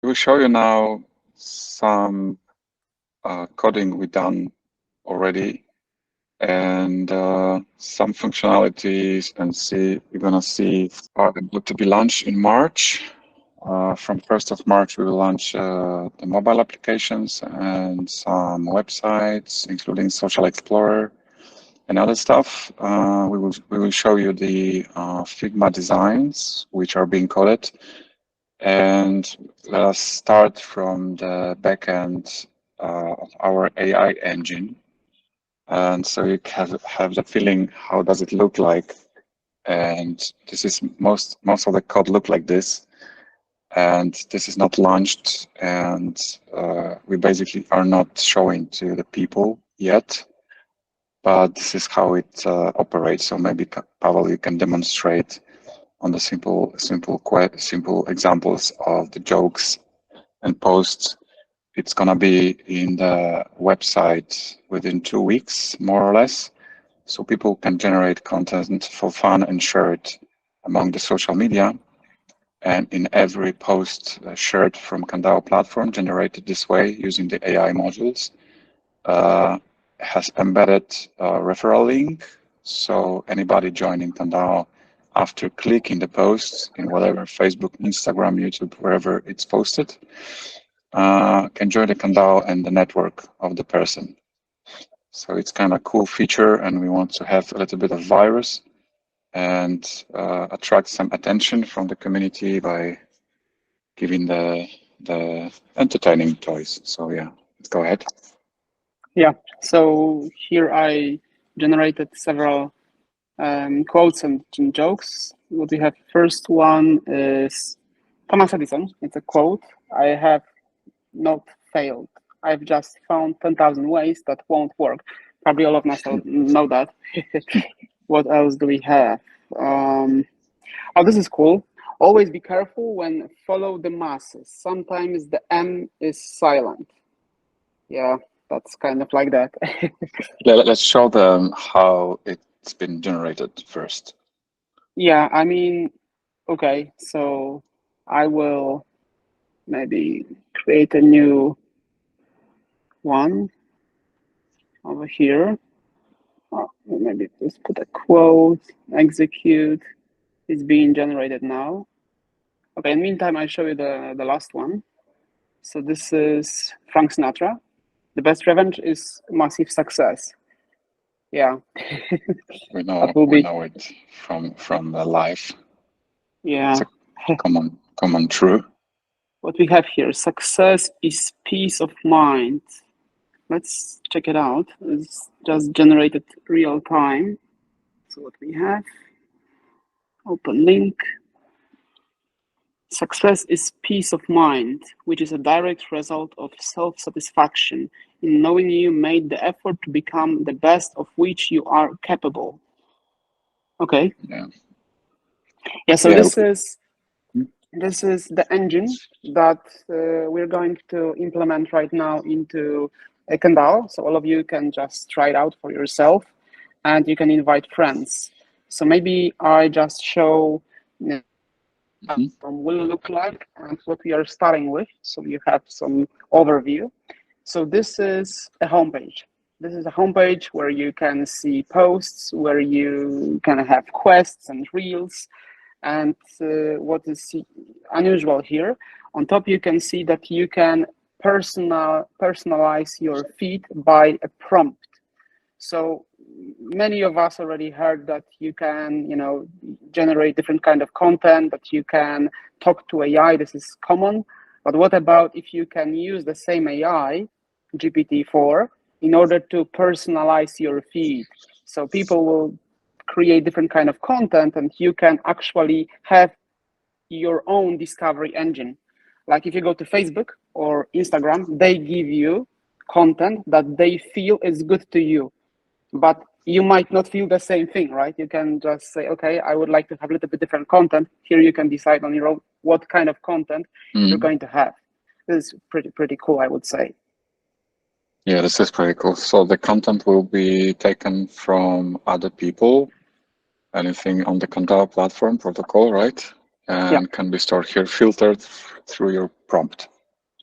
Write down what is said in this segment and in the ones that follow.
We will show you now some coding we done already and some functionalities, and you're gonna see are able to be launched in March. From 1st of March, we will launch the mobile applications and some websites, including Social Explorer and other stuff. We will show you the Figma designs, which are being coded. And let us start from the backend of our AI engine. And so you have the feeling, how does it look like? And this is most of the code look like this. And this is not launched, and we basically are not showing to the people yet. But this is how it operates. So maybe Pavel, you can demonstrate on the simple examples of the jokes and posts. It's gonna be in the website within 2 weeks, more or less. So people can generate content for fun and share it among the social media. And in every post shared from Candao platform generated this way using the AI modules, has embedded a referral link. So anybody joining Candao after clicking the post in whatever Facebook, Instagram, YouTube, wherever it's posted, can join the Candao and the network of the person. So it's kind of a cool feature, and we want to have a little bit of virus and attract some attention from the community by giving the entertaining toys. So yeah, let's go ahead. Yeah, so here I generated several quotes and jokes. What we have first one is Thomas Edison. It's a quote. I have not failed. I've just found 10,000 ways that won't work. Probably all of us know that. What else do we have? Oh, this is cool. Always be careful when follow the masses. Sometimes the M is silent. Yeah, that's kind of like that. Let's show them how it's been generated first. Yeah, I mean, okay, so I will maybe create a new one over here. Maybe just put a quote, execute. It's being generated now. Okay, in the meantime, I show you the last one. So this is Frank Sinatra. The best revenge is massive success. Yeah. we know it from the life. Yeah. It's a common true. What we have here, success is peace of mind. Let's check it out. It's just generated real time. So what we have, open link. Success is peace of mind, which is a direct result of self-satisfaction in knowing you made the effort to become the best of which you are capable. Okay. Yeah. Yeah. So this is the engine that we're going to implement right now into Candao. So all of you can just try it out for yourself, and you can invite friends. So maybe I just show will look like and what we are starting with, so you have some overview. So this is a homepage. This is a homepage where you can see posts, where you can have quests and reels. And what is unusual here, on top you can see that you can personalize your feed by a prompt. So many of us already heard that you can, generate different kind of content, that you can talk to AI. This is common. But what about if you can use the same AI, GPT-4, in order to personalize your feed? So people will create different kind of content, and you can actually have your own discovery engine. Like if you go to Facebook or Instagram, they give you content that they feel is good to you. But you might not feel the same thing, right? You can just say, okay, I would like to have a little bit different content. Here you can decide on your own what kind of content you're going to have. This is pretty cool, I would say. Yeah, this is pretty cool. So the content will be taken from other people, anything on the Candao platform protocol, right? And can be stored here, filtered through your prompt.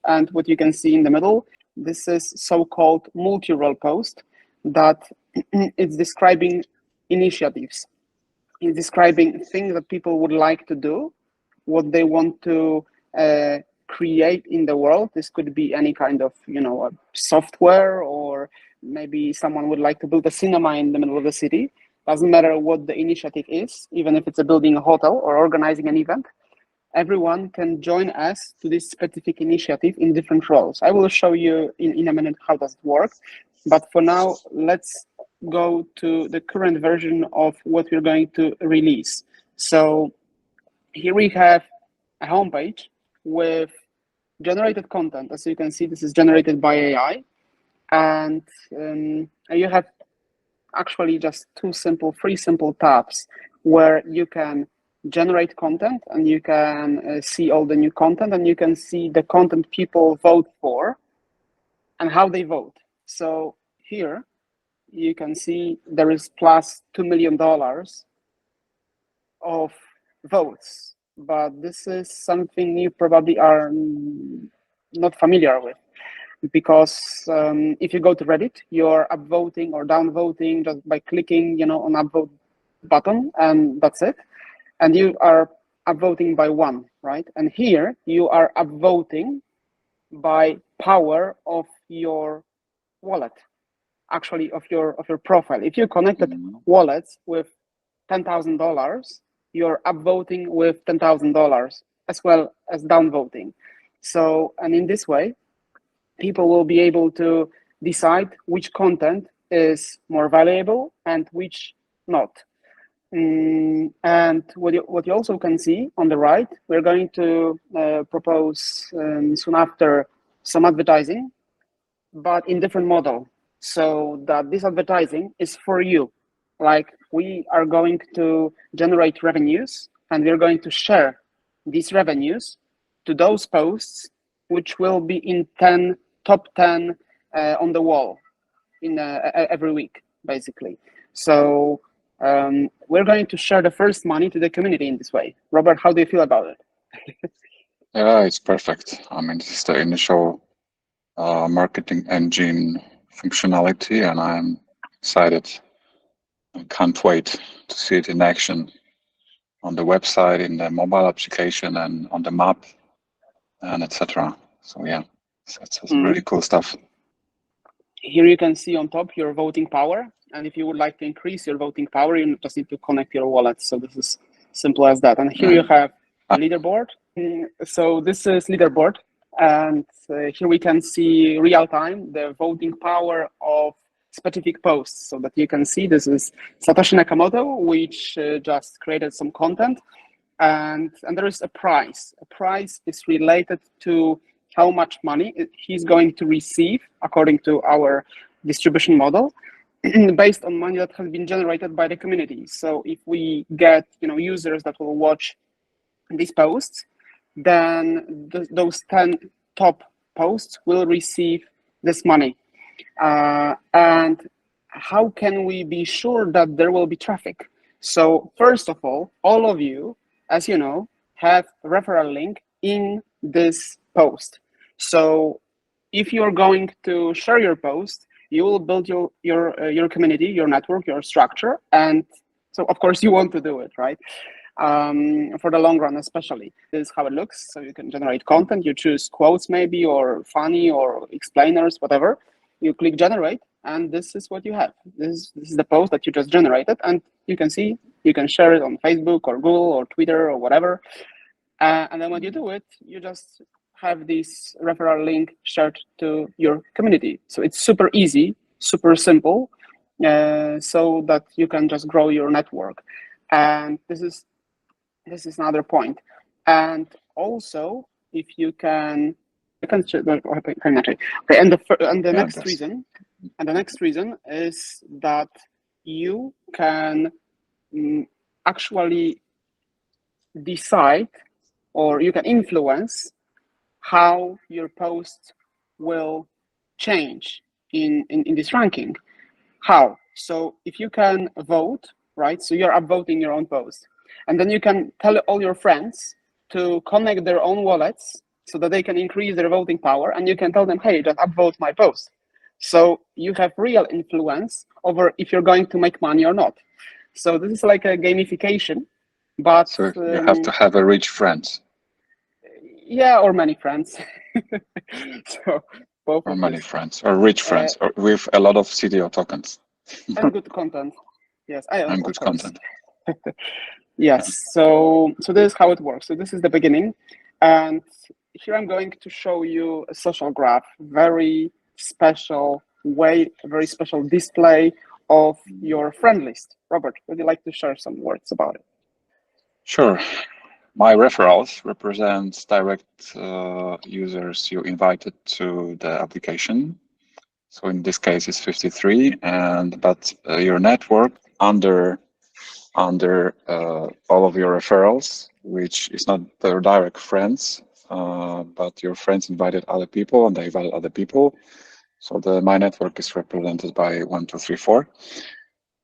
And what you can see in the middle, this is so-called multi-role post that it's describing initiatives. It's describing things that people would like to do, what they want to create in the world. This could be any kind of, a software, or maybe someone would like to build a cinema in the middle of the city. Doesn't matter what the initiative is, even if it's a building a hotel or organizing an event. Everyone can join us to this specific initiative in different roles. I will show you in a minute how does it work. But for now, let's go to the current version of what we're going to release. So here we have a homepage with generated content. As you can see, this is generated by AI. And you have actually just three simple tabs where you can generate content, and you can see all the new content, and you can see the content people vote for and how they vote. So here you can see there is plus $2 million of votes, but this is something you probably are not familiar with, because if you go to Reddit, you're upvoting or downvoting just by clicking, on upvote button, and that's it. And you are upvoting by one, right? And here you are upvoting by power of your wallet, actually of your profile. If you connected wallets with $10,000, you're upvoting with $10,000 as well as downvoting. So, and in this way, people will be able to decide which content is more valuable and which not. And what you also can see on the right, we're going to propose soon after some advertising, but in different model, so that this advertising is for you. Like, we are going to generate revenues, and we're going to share these revenues to those posts which will be in top 10 on the wall in every week, basically. So we're going to share the first money to the community in this way. Robert, how do you feel about it? Yeah, it's perfect. I mean, this is the initial marketing engine functionality, and I'm excited. I can't wait to see it in action on the website, in the mobile application, and on the map, and etc. So yeah, it's really cool stuff. Here you can see on top your voting power, and if you would like to increase your voting power, you just need to connect your wallet. So this is simple as that. And here you have a leaderboard. So this is leaderboard, and here we can see real time the voting power of specific posts, so that you can see this is Satoshi Nakamoto, which just created some content, and there is a price. A price is related to how much money he's going to receive according to our distribution model, based on money that has been generated by the community. So if we get users that will watch these posts, then those 10 top posts will receive this money. And how can we be sure that there will be traffic? So first of all of you, as you know, have a referral link in this post. So if you're going to share your post, you will build your community, your network, your structure, and so of course you want to do it, right? For the long run, especially. This is how it looks. So you can generate content. You choose quotes maybe, or funny, or explainers, whatever. You click generate, and this is what you have. This is the post that you just generated, and you can see you can share it on Facebook or Google or Twitter or whatever. And then when you do it, you just have this referral link shared to your community. So it's super easy, super simple, so that you can just grow your network. And this is another point. And also, if you can, okay, and the next reason is that you can actually decide, or you can influence how your post will change in this ranking. How? So if you can vote, right? So you're upvoting your own post, and then you can tell all your friends to connect their own wallets so that they can increase their voting power, and you can tell them, hey, just upvote my post. So you have real influence over if you're going to make money or not. So this is like a gamification, but So you have to have a rich friends. yeah, or many friends. So both Or of many this. friends, or rich friends, or with a lot of CDO tokens. And good content. Yes, And of good course. content. Yeah. Yes. So this is how it works. So this is the beginning, and here I'm going to show you a social graph, very special way, a very special display of your friend list. Robert, would you like to share some words about it? Sure. My referrals represent direct users you invited to the application. So in this case, it's 53, and but your network under all of your referrals, which is not their direct friends, but your friends invited other people, and they invited other people. So my network is represented by 1, 2, 3, 4.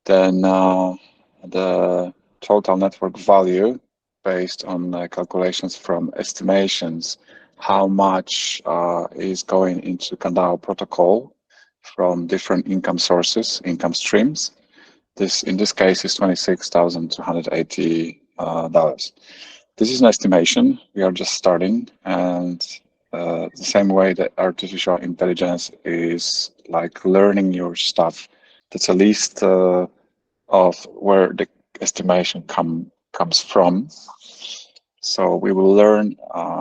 Then the total network value based on calculations from estimations, how much is going into Candao protocol from different income sources, income streams. This, in this case, is $26,280. This is an estimation. We are just starting, and the same way that artificial intelligence is like learning your stuff. That's a list of where the estimation comes from. So we will learn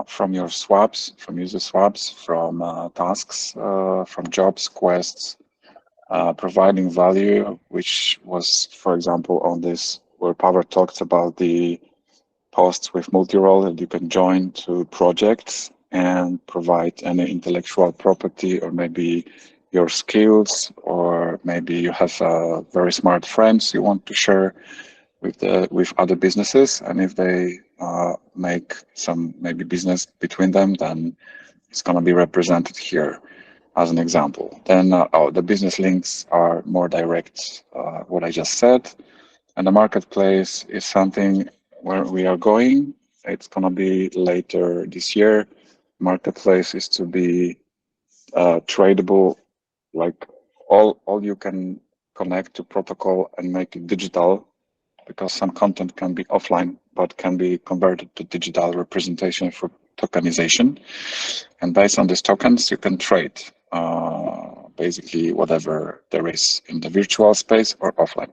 from your swaps, from user swaps, from tasks, from jobs, quests, providing value, which was, for example, on this where Pavel talked about the posts with multi-role that you can join to projects and provide any intellectual property, or maybe your skills, or maybe you have very smart friends you want to share with other businesses, and if they make some maybe business between them, then it's going to be represented here as an example. Then the business links are more direct, what I just said. And the marketplace is something where we are going. It's going to be later this year. Marketplace is to be tradable, like all you can connect to protocol and make it digital, because some content can be offline but can be converted to digital representation for tokenization. And based on these tokens, you can trade basically whatever there is in the virtual space or offline.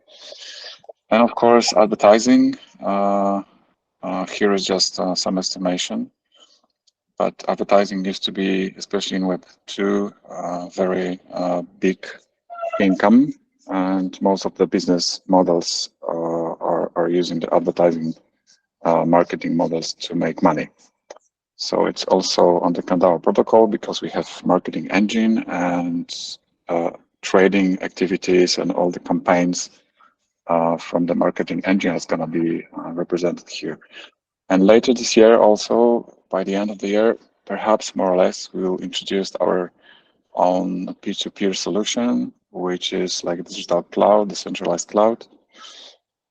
And of course, advertising. Here is just some estimation, but advertising used to be, especially in Web 2, very big income, and most of the business models are using the advertising marketing models to make money. So it's also on the Candao protocol because we have marketing engine and trading activities, and all the campaigns from the marketing engine is going to be represented here. And later this year, also by the end of the year, perhaps more or less, we will introduce our own peer-to-peer solution, which is like a digital cloud, decentralized cloud.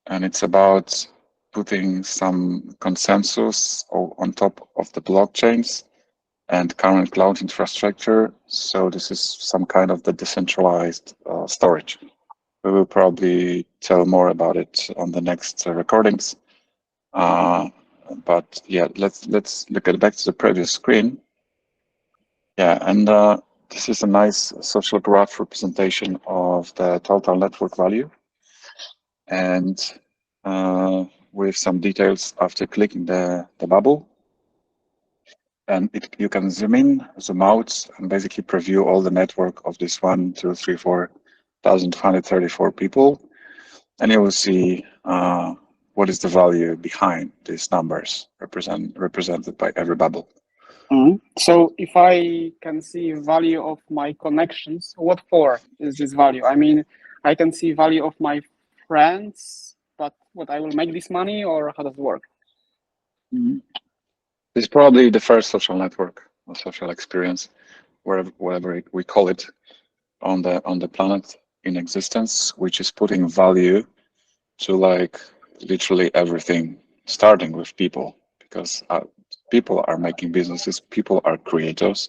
And it's about putting some consensus on top of the blockchains and current cloud infrastructure. So this is some kind of the decentralized storage. We will probably tell more about it on the next recordings. But yeah, let's look at back to the previous screen. Yeah, and this is a nice social graph representation of the total network value, and with some details after clicking the bubble. And you can zoom in, zoom out, and basically preview all the network of this 1,234 people, and you will see what is the value behind these numbers represented by every bubble. So if I can see value of my connections, what for is this value? I mean, I can see value of my friends, but what, I will make this money, or how does it work? This is probably the first social network or social experience, whatever we call it, on the planet in existence, which is putting value to like literally everything, starting with people, because People are making businesses. People are creators.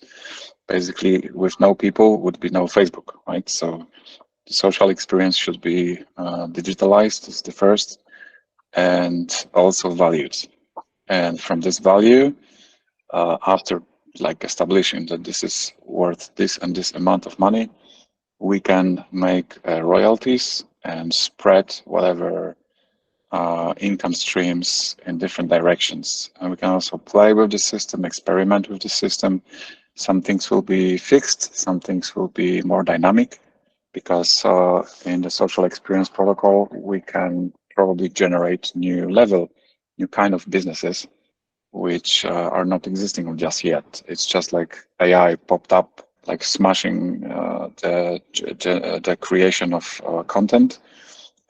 Basically, with no people would be no Facebook, right? So the social experience should be digitalized is the first, and also valued. And from this value, after like establishing that this is worth this and this amount of money, we can make royalties and spread whatever income streams in different directions. And we can also play with the system, experiment with the system. Some things will be fixed, some things will be more dynamic, because in the social experience protocol, we can probably generate new kind of businesses which are not existing just yet. It's just like AI popped up, like smashing the creation of content,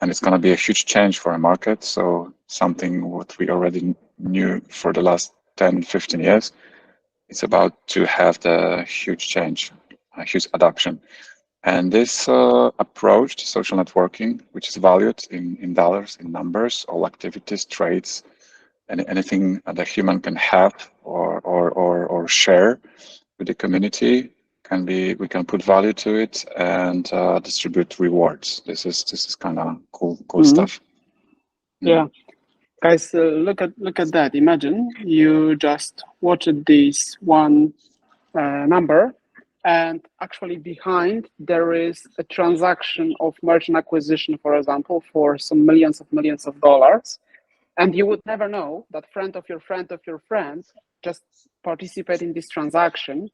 and it's going to be a huge change for a market. So something what we already knew for the last 10, 15 years, it's about to have the huge change, a huge adoption. And this approach to social networking, which is valued in dollars, in numbers, all activities, trades, anything that a human can have or share with the community can be, we can put value to it and distribute rewards. This is kind of cool stuff. Yeah, guys, look at that. Imagine you just watched this one number, and actually behind there is a transaction of merchant acquisition, for example, for some millions of dollars. And you would never know that friend of your friend just participate in this transaction.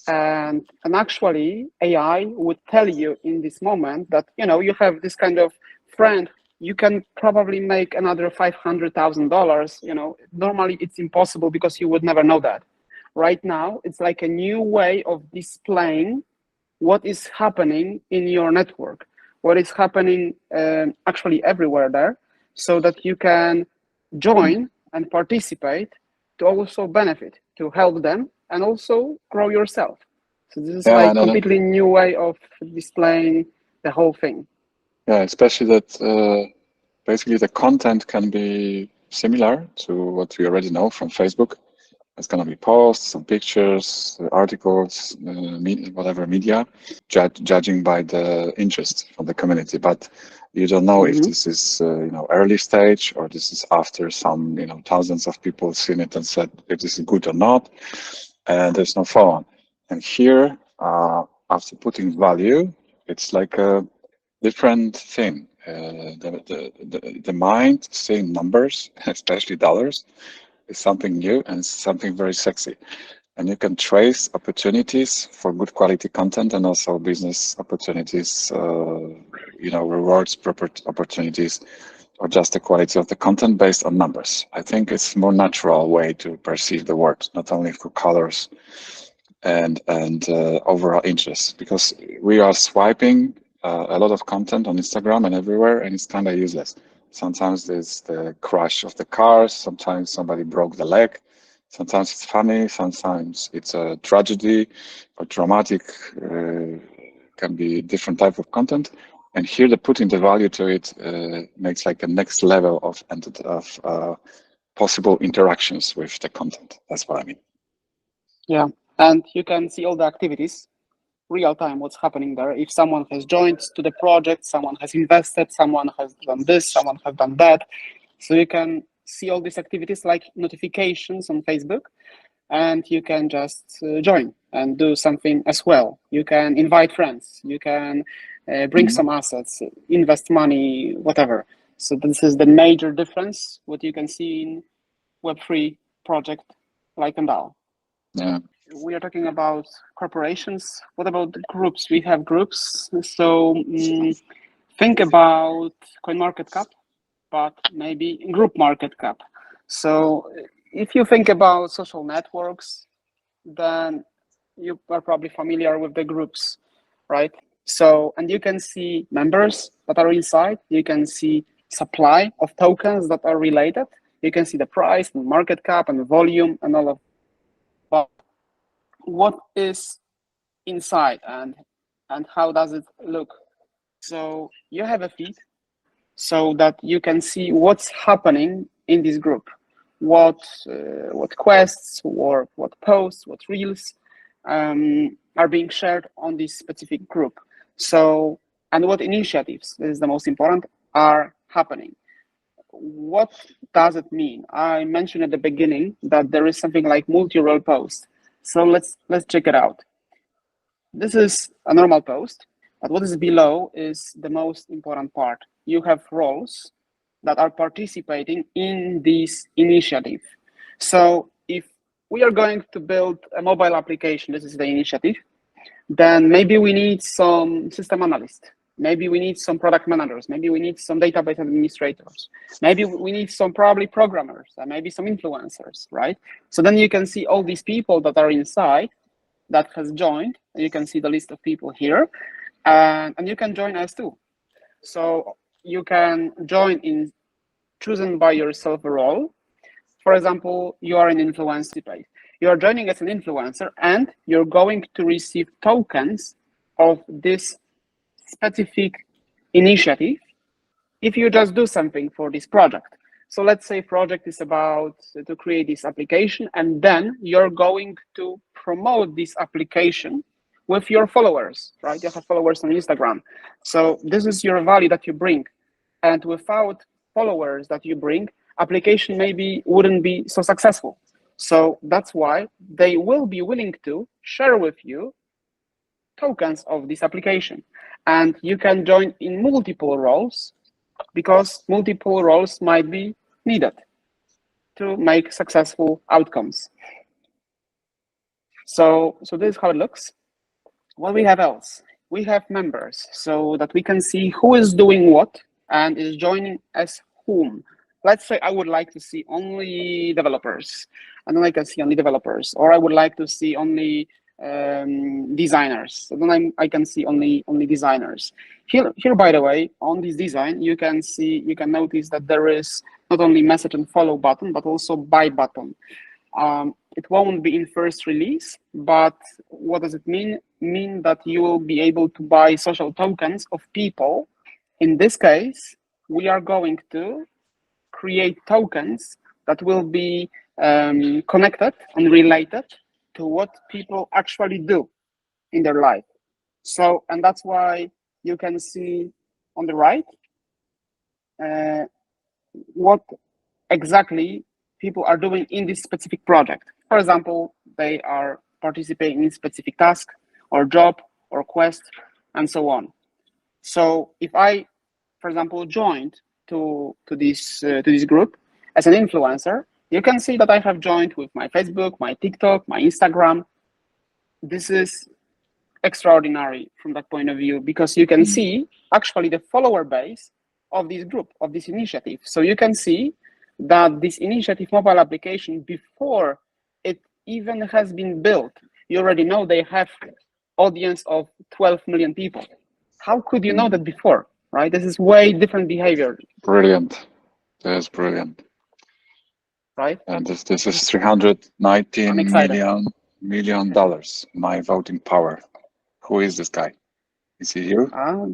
And actually AI would tell you in this moment that, you know, you have this kind of friend, you can probably make another $500,000. You know, normally it's impossible because you would never know that. Right now, it's like a new way of displaying what is happening in your network, what is happening actually everywhere there, so that you can join and participate to also benefit, to help them, and also grow yourself. So this is Yeah, like completely new way of displaying the whole thing. yeah, especially that basically the content can be similar to what we already know from Facebook. It's going to be posts, some pictures, articles, whatever media, judging by the interest from the community. But you don't know if this is early stage, or this is after some thousands of people seen it and said if this is good or not, and there's no follow on. And here, after putting value, it's like a different thing. The mind seeing numbers, especially dollars, is something new and something very sexy. And you can trace opportunities for good quality content and also business opportunities, rewards, opportunities, or just the quality of the content based on numbers. I think it's a more natural way to perceive the world, not only through colors and overall interest, because we are swiping a lot of content on Instagram and everywhere, and it's kind of useless. Sometimes there's the crash of the cars, sometimes somebody broke the leg, sometimes it's funny, sometimes it's a tragedy or dramatic, can be different type of content. And here, the putting the value to it makes like a next level of possible interactions with the content. That's what I mean. Yeah, and you can see all the activities real time, what's happening there. If someone has joined to the project, someone has invested, someone has done this, someone has done that. So you can see all these activities like notifications on Facebook, and you can just join and do something as well. You can invite friends, you can bring some assets, invest money, whatever. So this is the major difference, what you can see in Web3 project like Candao. Yeah. We are talking about corporations. What about the groups? We have groups. So think about CoinMarketCap, but maybe group market cap. So if you think about social networks, then you are probably familiar with the groups, right? So, and you can see members that are inside, you can see supply of tokens that are related, you can see the price and market cap and the volume and all of that. But what is inside and how does it look? So you have a feed so that you can see what's happening in this group, what quests or what posts, what reels are being shared on this specific group. So, and what initiatives, this is the most important, are happening. What does it mean? I mentioned at the beginning that there is something like multi-role post. So let's check it out. This is a normal post, but what is below is the most important part. You have roles that are participating in this initiative. So if we are going to build a mobile application, this is the initiative, then maybe we need some system analyst. Maybe we need some product managers. Maybe we need some database administrators. Maybe we need some probably programmers and maybe some influencers, right? So then you can see all these people that are inside that has joined. You can see the list of people here, and you can join as too. So you can join in chosen by yourself a role. For example, you are an influencer page. You are joining as an influencer and you're going to receive tokens of this specific initiative if you just do something for this project. So let's say project is about to create this application, and then you're going to promote this application with your followers, right? You have followers on Instagram. So this is your value that you bring. And without followers that you bring, application maybe wouldn't be so successful. So that's why they will be willing to share with you tokens of this application. And you can join in multiple roles because multiple roles might be needed to make successful outcomes. So this is how it looks. What we have else? We have members so that we can see who is doing what and is joining as whom. Let's say I would like to see only developers, and then I can see only developers, or I would like to see only designers. So then I can see only designers. Here, by the way, on this design, you can notice that there is not only message and follow button, but also buy button. It won't be in first release, but what does it mean? Mean that you will be able to buy social tokens of people. In this case, we are going to create tokens that will be connected and related to what people actually do in their life. So, and that's why you can see on the right what exactly people are doing in this specific project. For example, they are participating in specific task or job or quest and so on. So if I, for example, joined to this group as an influencer, you can see that I have joined with my Facebook, my TikTok, my Instagram. This is extraordinary from that point of view because you can see actually the follower base of this group, of this initiative. So you can see that this initiative mobile application, before it even has been built, you already know they have audience of 12 million people. How could you know that before, right? This is way different behavior. Brilliant. That's brilliant. Right? And this is $319 million, my voting power. Who is this guy? Is he here?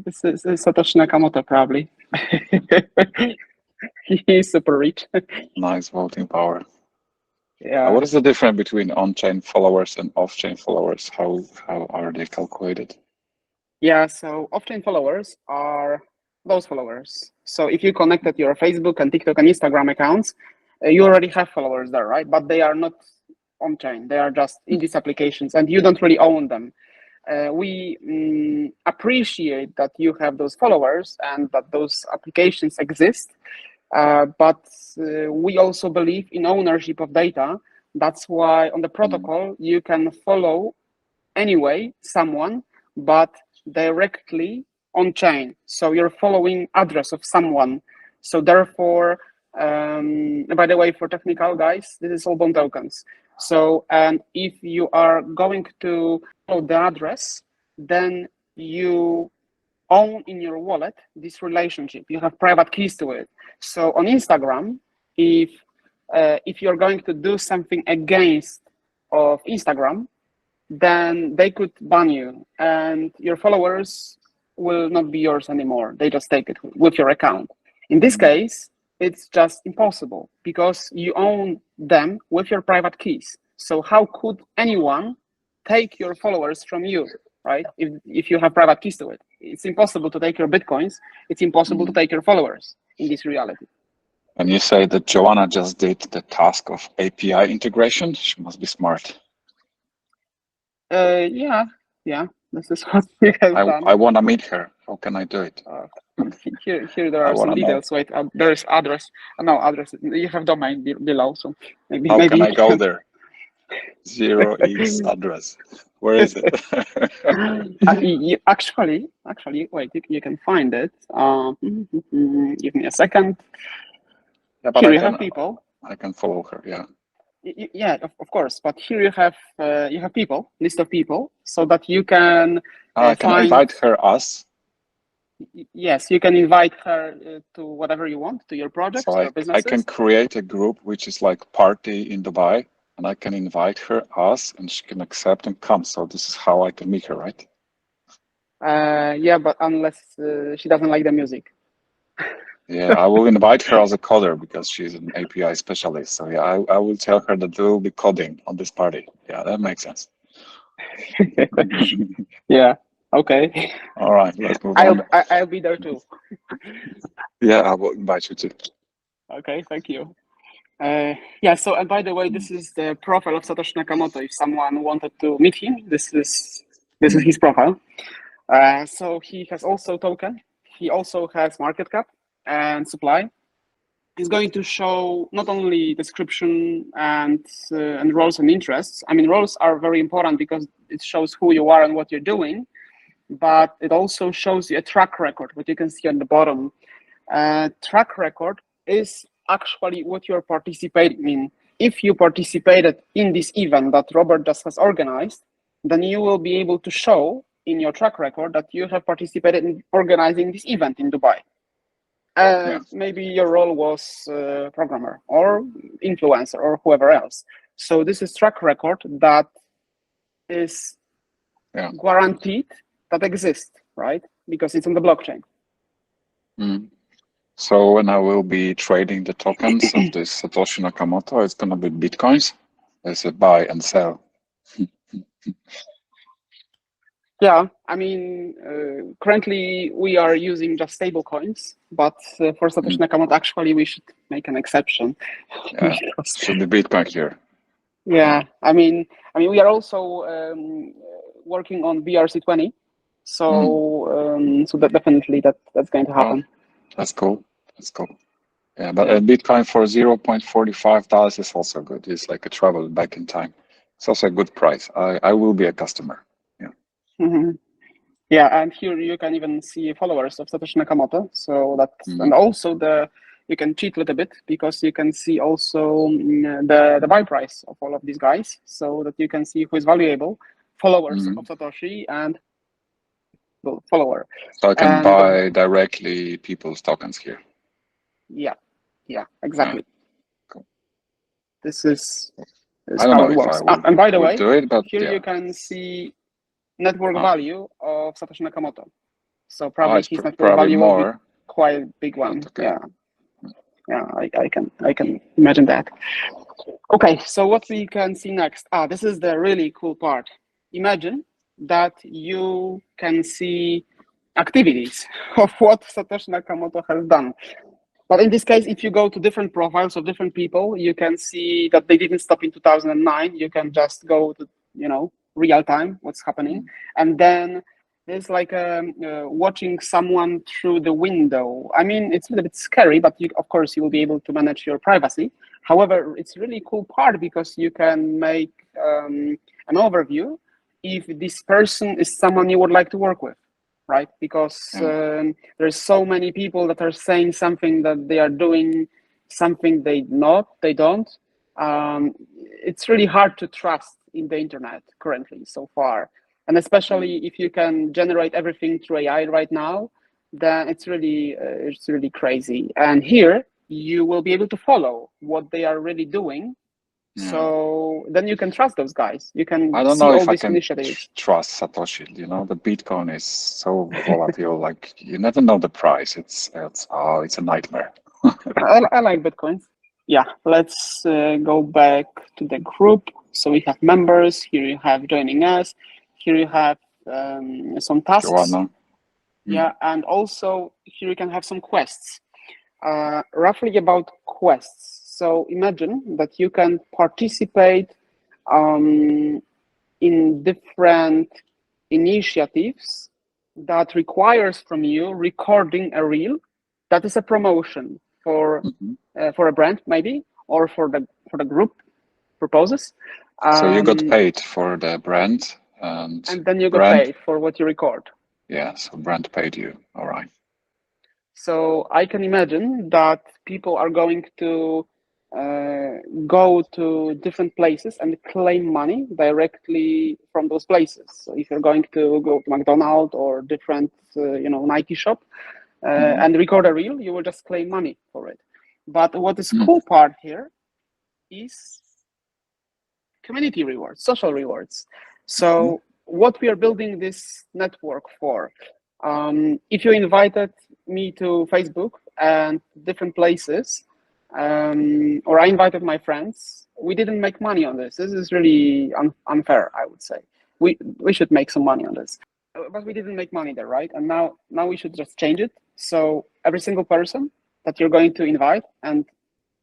This is Satoshi Nakamoto, probably. He's super rich. Nice voting power. Yeah. What is the difference between on-chain followers and off-chain followers? How are they calculated? Yeah, so off-chain followers are those followers. So if you connected your Facebook and TikTok and Instagram accounts, you already have followers there, right? But they are not on-chain. They are just in these applications and you don't really own them. We appreciate that you have those followers and that those applications exist. But we also believe in ownership of data. That's why on the protocol, you can follow anyway someone, but directly on chain. So you're following address of someone. So therefore, by the way, for technical guys, this is all bond tokens. So, and if you are going to follow the address, then you own in your wallet this relationship. You have private keys to it. So on Instagram, if you're going to do something against of Instagram, then they could ban you and your followers will not be yours anymore. They just take it with your account. In this case, it's just impossible because you own them with your private keys. So how could anyone take your followers from you, right? If you have private keys to it, it's impossible to take your Bitcoins. It's impossible to take your followers in this reality. And you say that Joanna just did the task of API integration. She must be smart. Yeah. This is what we have done. I want to meet her. How can I do it? Here there are some details. Wait, there is address. No address. You have domain below, so maybe. How can I go there? 0x address. Where is it? Actually, wait. You can find it. Give me a second. Yeah, but here you have people. I can follow her. Yeah. Yeah, of course. But here you have people, list of people, so that you can. I can invite her us. Yes, you can invite her to whatever you want, to your projects, so your businesses. I can create a group which is like party in Dubai, and I can invite her us, and she can accept and come. So this is how I can meet her, right? Yeah, but unless she doesn't like the music. Yeah, I will invite her as a coder because she's an API specialist. So yeah, I will tell her that there will be coding on this party. Yeah, that makes sense. Yeah. Okay. All right, let's move on. I'll be there too. Yeah, I will invite you too. Okay, thank you. Yeah. So, and by the way, this is the profile of Satoshi Nakamoto. If someone wanted to meet him, this is his profile. So he has also token. He also has market cap and supply. He's going to show not only description and roles and interests. I mean, roles are very important because it shows who you are and what you're doing, but it also shows you a track record, what you can see on the bottom. Track record is actually what you're participating in. If you participated in this event that Robert just has organized, then you will be able to show in your track record that you have participated in organizing this event in Dubai. Maybe your role was programmer or influencer or whoever else. So this is track record that is guaranteed that exists, right? Because it's on the blockchain. So when I will be trading the tokens of this Satoshi Nakamoto, it's going to be Bitcoins. There's a buy and sell. Yeah, I mean, currently we are using just stable coins, but for Satoshi Nakamoto, actually, we should make an exception. Yeah, should be Bitcoin here. Yeah, I mean, we are also working on BRC20, so so that definitely that's going to happen. Oh, that's cool. That's cool. Yeah, but Bitcoin for $0.45 is also good. It's like a travel back in time. It's also a good price. I will be a customer. Yeah. Yeah, and here you can even see followers of Satoshi Nakamoto. So that, and also you can cheat a little bit because you can see also the buy price of all of these guys, so that you can see who is valuable, followers of Satoshi and follower. So I can buy directly people's tokens here. Yeah, exactly. Cool. This is I don't how know it works. And by the way, here you can see network value of Satoshi Nakamoto. So probably his network value will be quite a big one. Okay. Yeah, I can imagine that. Okay, so what we can see next? This is the really cool part. Imagine that you can see activities of what Satoshi Nakamoto has done. But in this case, if you go to different profiles of different people, you can see that they didn't stop in 2009. You can just go to, real time, what's happening. And then there's like watching someone through the window. I mean, it's a little bit scary, but of course, you will be able to manage your privacy. However, it's a really cool part because you can make an overview if this person is someone you would like to work with. Right, because there's so many people that are saying something that they are doing something they don't. It's really hard to trust in the internet currently so far, and especially if you can generate everything through AI right now, then it's really crazy. And here you will be able to follow what they are really doing. So then you can trust those guys. You can I don't see know all if I these can initiatives. trust Satoshi. The Bitcoin is so volatile. Like you never know the price. It's a nightmare. I like Bitcoins. Yeah, let's go back to the group. So we have members. Here you have joining us. Here you have some tasks. Joanna. Yeah, and also here you can have some quests. Roughly about quests. So imagine that you can participate in different initiatives that requires from you recording a reel that is a promotion for a brand maybe, or for the group purposes. So you got paid for the brand, and then you got brand, paid for what you record. yeah, so brand paid you. All right. So I can imagine that people are going to go to different places and claim money directly from those places. So if you're going to go to McDonald's or different, Nike shop and record a reel, you will just claim money for it. But what is cool part here is community rewards, social rewards. So what we are building this network for, if you invited me to Facebook and different places, or I invited my friends, we didn't make money on this. This is really unfair, I would say. We should make some money on this, but we didn't make money there, right? And now we should just change it. So every single person that you're going to invite and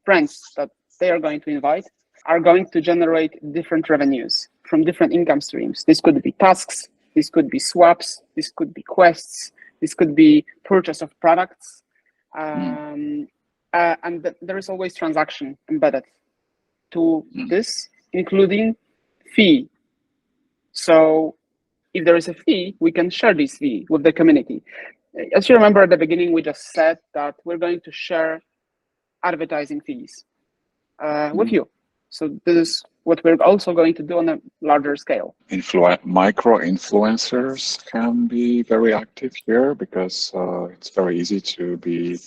friends that they are going to invite are going to generate different revenues from different income streams. This could be tasks, this could be swaps, this could be quests, this could be purchase of products. And there is always transaction embedded to this, including fee. So if there is a fee, we can share this fee with the community. As you remember at the beginning, we just said that we're going to share advertising fees with you. So this is what we're also going to do on a larger scale. Micro influencers can be very active here because it's very easy to be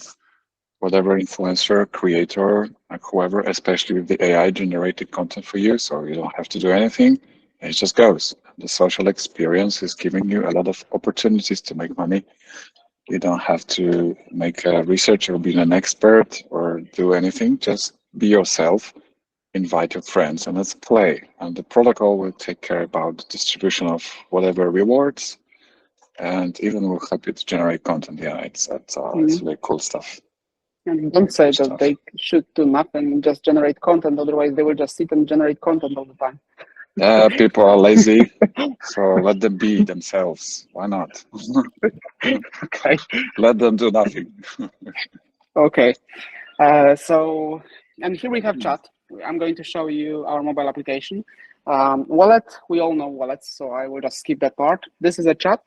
whatever influencer, creator, whoever, especially with the AI generated content for you. So you don't have to do anything. It just goes. The social experience is giving you a lot of opportunities to make money. You don't have to make a research or be an expert or do anything. Just be yourself, invite your friends, and let's play. And the protocol will take care about the distribution of whatever rewards, and even will help you to generate content. Yeah, it's really cool stuff. And don't say that they should do nothing, just generate content. Otherwise, they will just sit and generate content all the time. Yeah, people are lazy, so let them be themselves. Why not? Okay. Let them do nothing. Okay. So, and here we have chat. I'm going to show you our mobile application. Wallet, we all know wallets, so I will just skip that part. This is a chat,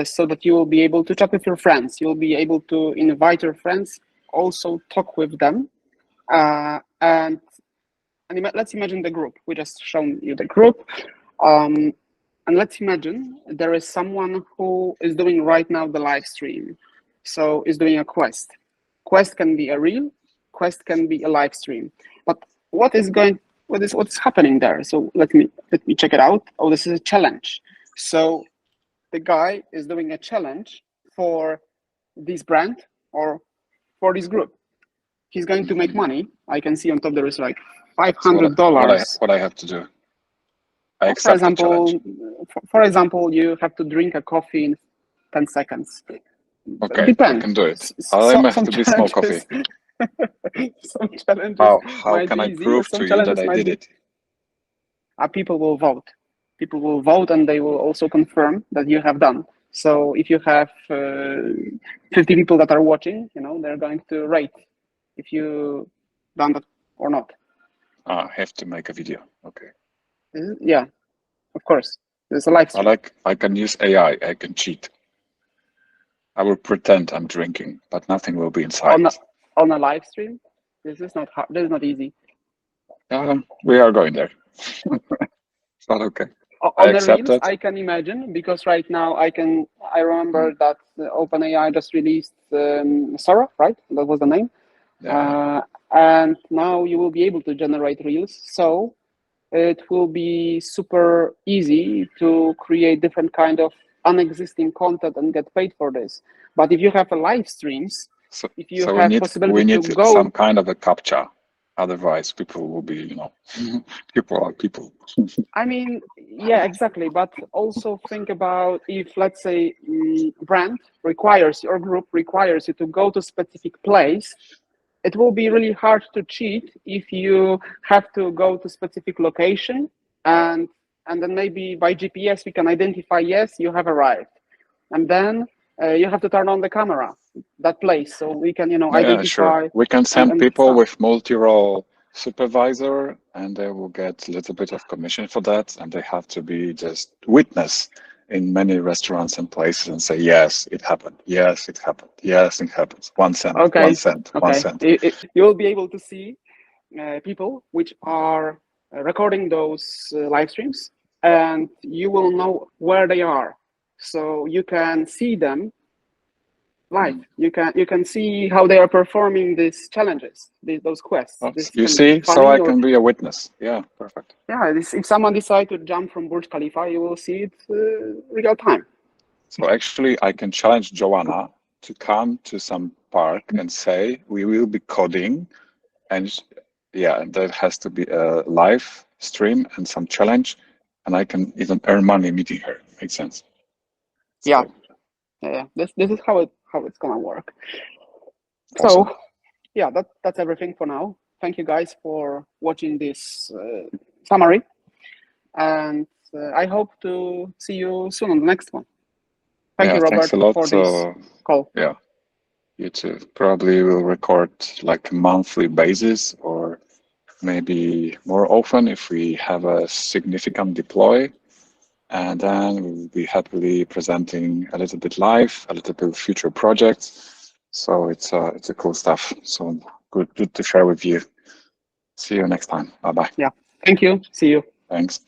so that you will be able to chat with your friends. You'll be able to invite your friends, also talk with them, and let's imagine the group. We just shown you the group. And let's imagine there is someone who is doing right now the live stream. So is doing a quest. Quest can be a reel, quest can be a live stream. But what is happening there? So let me check it out. Oh, this is a challenge. So the guy is doing a challenge for this brand or for this group. He's going to make money. I can see on top there is like $500. So what I have to do? I accept for example, the challenge. For example, you have to drink a coffee in 10 seconds. Okay, Depends. I can do it. I have to be small coffee. Some challenges How can I prove to you that I did it? People will vote. People will vote, and they will also confirm that you have done. So if you have 50 people that are watching, they're going to rate if you done that or not. I have to make a video. Okay. Yeah, of course. There's a live stream. I can use AI. I can cheat. I will pretend I'm drinking, but nothing will be inside. On a live stream, this is not hard. This is not easy. We are going there. It's not okay. On the reels, I can imagine, because right now I remember that OpenAI just released Sora, right? That was the name. Yeah. And now you will be able to generate reels. So it will be super easy to create different kind of unexisting content and get paid for this. But if you have a live streams, if you So have we possibility to need go. some kind of a captcha. Otherwise, people will be, you know, people are people. I mean, yeah, exactly. But also think about if, let's say, brand requires or group requires you to go to specific place, it will be really hard to cheat if you have to go to specific location and then maybe by GPS we can identify, yes, you have arrived, and then you have to turn on the camera that place so we can, you know, Yeah, sure. identify We can send and people stuff. with multi-role supervisor, and they will get a little bit of commission for that, and they have to be just witness in many restaurants and places and say, yes, it happened. Yes, it happened. Yes, it happened. 1 cent, 1 Okay, cent, 1 okay. cent. You will be able to see people which are recording those live streams, and you will know where they are, so you can see them live. Mm. You can see how they are performing these challenges, those quests. Well, This you can be see, so funny I or can be a witness. Yeah, perfect. yeah. If someone decides to jump from Burj Khalifa, you will see it real time. So actually, I can challenge Joanna to come to some park and say, we will be coding, and yeah, that has to be a live stream and some challenge, and I can even earn money meeting her. Makes sense. Yeah, So yeah. This is how it's gonna work. awesome. So yeah, that's everything for now. Thank you guys for watching this summary, and I hope to see you soon on the next one. Thank Yeah, you, thanks Robert, a lot. for this call. Yeah, you too. Probably will record like a monthly basis or maybe more often if we have a significant deploy. And then we'll be happily presenting a little bit live, a little bit future projects. So it's a cool stuff. So good to share with you. See you next time. Bye bye. Yeah. Thank you. See you. Thanks.